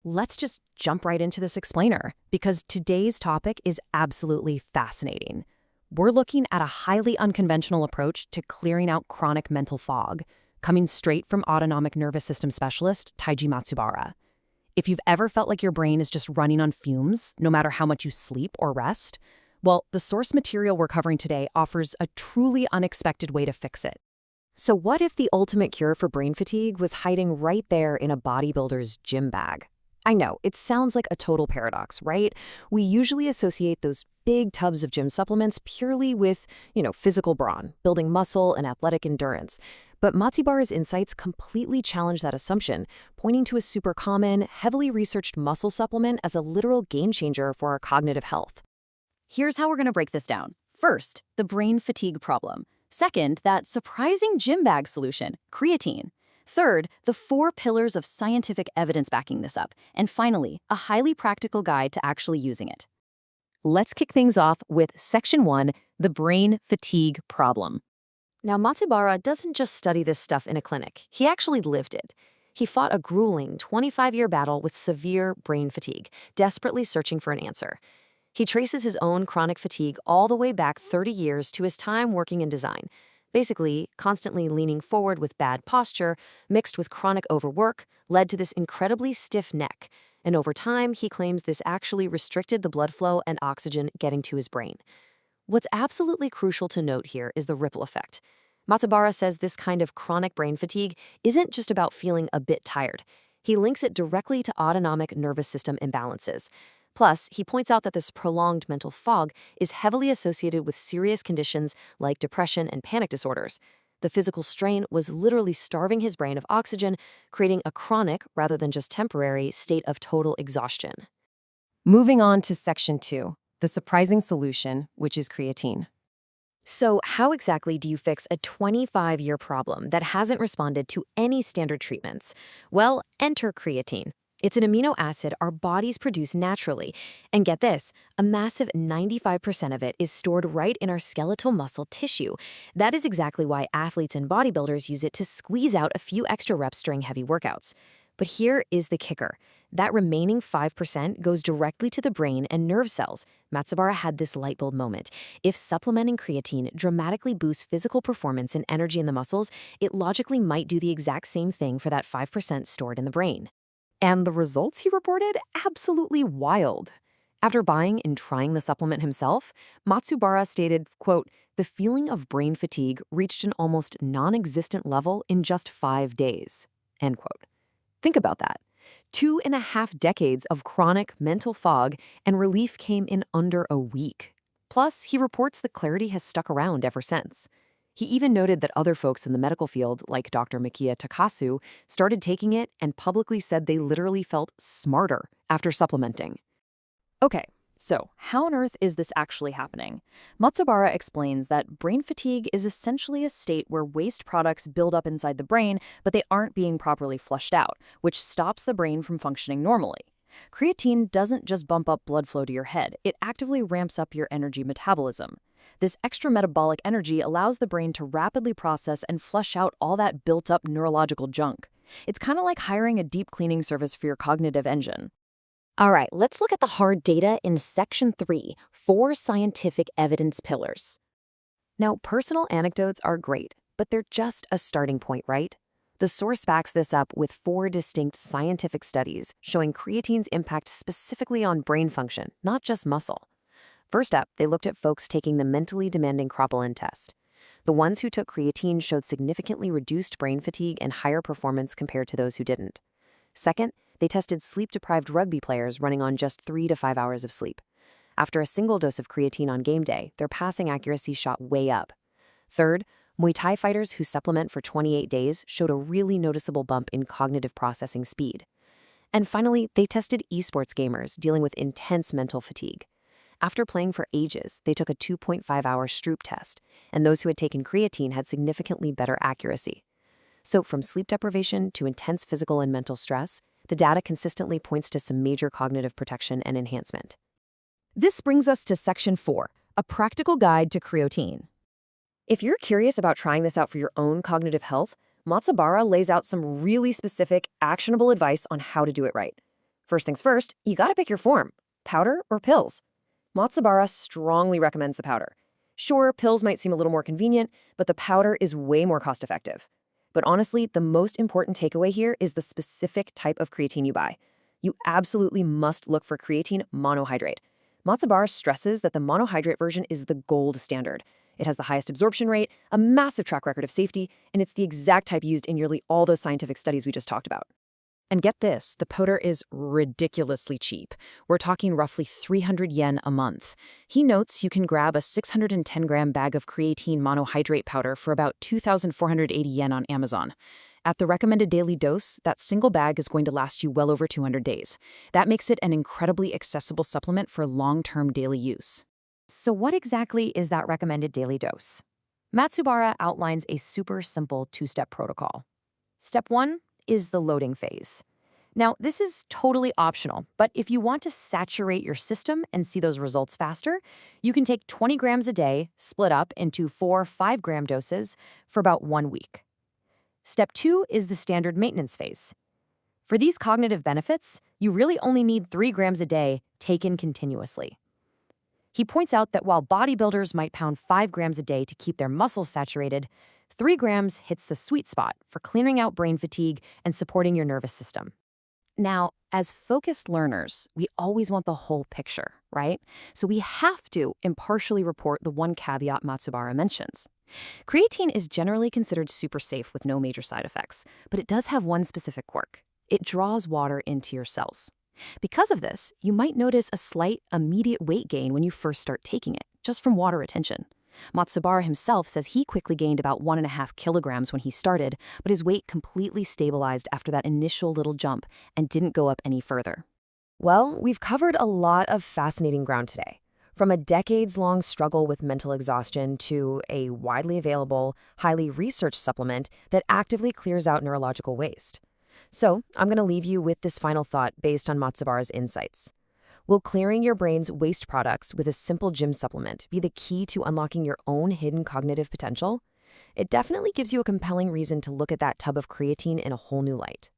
Let's just jump right into this explainer, because today's topic is absolutely fascinating. We're looking at a highly unconventional approach to clearing out chronic mental fog, coming straight from autonomic nervous system specialist Taiji Matsubara. If you've ever felt like your brain is just running on fumes, no matter how much you sleep or rest, well, the source material we're covering today offers a truly unexpected way to fix it. So what if the ultimate cure for brain fatigue was hiding right there in a bodybuilder's gym bag? I know, it sounds like a total paradox, right? We usually associate those big tubs of gym supplements purely with, physical brawn, building muscle and athletic endurance. But Matsubara's insights completely challenge that assumption, pointing to a super common, heavily researched muscle supplement as a literal game changer for our cognitive health. Here's how we're going to break this down. First, the brain fatigue problem. Second, that surprising gym bag solution, creatine. Third, the 4 pillars of scientific evidence backing this up. And finally, a highly practical guide to actually using it. Let's kick things off with Section 1, the brain fatigue problem. Now, Matsubara doesn't just study this stuff in a clinic. He actually lived it. He fought a grueling 25-year battle with severe brain fatigue, desperately searching for an answer. He traces his own chronic fatigue all the way back 30 years to his time working in design. Basically, constantly leaning forward with bad posture, mixed with chronic overwork, led to this incredibly stiff neck. And over time, he claims this actually restricted the blood flow and oxygen getting to his brain. What's absolutely crucial to note here is the ripple effect. Matsubara says this kind of chronic brain fatigue isn't just about feeling a bit tired. He links it directly to autonomic nervous system imbalances. Plus, he points out that this prolonged mental fog is heavily associated with serious conditions like depression and panic disorders. The physical strain was literally starving his brain of oxygen, creating a chronic, rather than just temporary, state of total exhaustion. Moving on to Section 2, the surprising solution, which is creatine. So how exactly do you fix a 25-year problem that hasn't responded to any standard treatments? Well, enter creatine. It's an amino acid our bodies produce naturally. And get this, a massive 95% of it is stored right in our skeletal muscle tissue. That is exactly why athletes and bodybuilders use it to squeeze out a few extra reps during heavy workouts. But here is the kicker. That remaining 5% goes directly to the brain and nerve cells. Matsubara had this light bulb moment. If supplementing creatine dramatically boosts physical performance and energy in the muscles, it logically might do the exact same thing for that 5% stored in the brain. And the results he reported? Absolutely wild. After buying and trying the supplement himself, Matsubara stated, quote, "The feeling of brain fatigue reached an almost non-existent level in just 5 days," end quote. Think about that. 2.5 decades of chronic mental fog, and relief came in under a week. Plus, he reports the clarity has stuck around ever since. He even noted that other folks in the medical field, like Dr. Mikia Takasu, started taking it and publicly said they literally felt smarter after supplementing. Okay, so how on earth is this actually happening? Matsubara explains that brain fatigue is essentially a state where waste products build up inside the brain, but they aren't being properly flushed out, which stops the brain from functioning normally. Creatine doesn't just bump up blood flow to your head, it actively ramps up your energy metabolism. This extra metabolic energy allows the brain to rapidly process and flush out all that built-up neurological junk. It's kind of like hiring a deep cleaning service for your cognitive engine. All right, let's look at the hard data in Section 3, 4 scientific evidence pillars. Now, personal anecdotes are great, but they're just a starting point, right? The source backs this up with 4 distinct scientific studies showing creatine's impact specifically on brain function, not just muscle. First up, they looked at folks taking the mentally demanding Creatine test. The ones who took creatine showed significantly reduced brain fatigue and higher performance compared to those who didn't. Second, they tested sleep-deprived rugby players running on just 3 to 5 hours of sleep. After a single dose of creatine on game day, their passing accuracy shot way up. Third, Muay Thai fighters who supplement for 28 days showed a really noticeable bump in cognitive processing speed. And finally, they tested esports gamers dealing with intense mental fatigue. After playing for ages, they took a 2.5-hour Stroop test, and those who had taken creatine had significantly better accuracy. So from sleep deprivation to intense physical and mental stress, the data consistently points to some major cognitive protection and enhancement. This brings us to Section 4, a practical guide to creatine. If you're curious about trying this out for your own cognitive health, Matsubara lays out some really specific, actionable advice on how to do it right. First things first, you gotta pick your form, powder or pills. Matsubara strongly recommends the powder. Sure, pills might seem a little more convenient, but the powder is way more cost-effective. But honestly, the most important takeaway here is the specific type of creatine you buy. You absolutely must look for creatine monohydrate. Matsubara stresses that the monohydrate version is the gold standard. It has the highest absorption rate, a massive track record of safety, and it's the exact type used in nearly all those scientific studies we just talked about. And get this, the powder is ridiculously cheap. We're talking roughly 300 yen a month. He notes you can grab a 610-gram bag of creatine monohydrate powder for about 2,480 yen on Amazon. At the recommended daily dose, that single bag is going to last you well over 200 days. That makes it an incredibly accessible supplement for long-term daily use. So what exactly is that recommended daily dose? Matsubara outlines a super simple two-step protocol. Step 1 is the loading phase. Now, this is totally optional, but if you want to saturate your system and see those results faster, you can take 20 grams a day, split up into 4 5-gram doses for about 1 week. Step 2 is the standard maintenance phase. For these cognitive benefits, you really only need 3 grams a day taken continuously. He points out that while bodybuilders might pound 5 grams a day to keep their muscles saturated, 3 grams hits the sweet spot for clearing out brain fatigue and supporting your nervous system. Now, as focused learners, we always want the whole picture, right? So we have to impartially report the one caveat Matsubara mentions. Creatine is generally considered super safe with no major side effects, but it does have one specific quirk. It draws water into your cells. Because of this, you might notice a slight, immediate weight gain when you first start taking it, just from water retention. Matsubara himself says he quickly gained about 1.5 kilograms when he started, but his weight completely stabilized after that initial little jump and didn't go up any further. Well, we've covered a lot of fascinating ground today. From a decades-long struggle with mental exhaustion to a widely available, highly researched supplement that actively clears out neurological waste. So, I'm going to leave you with this final thought based on Matsubara's insights. Will clearing your brain's waste products with a simple gym supplement be the key to unlocking your own hidden cognitive potential? It definitely gives you a compelling reason to look at that tub of creatine in a whole new light.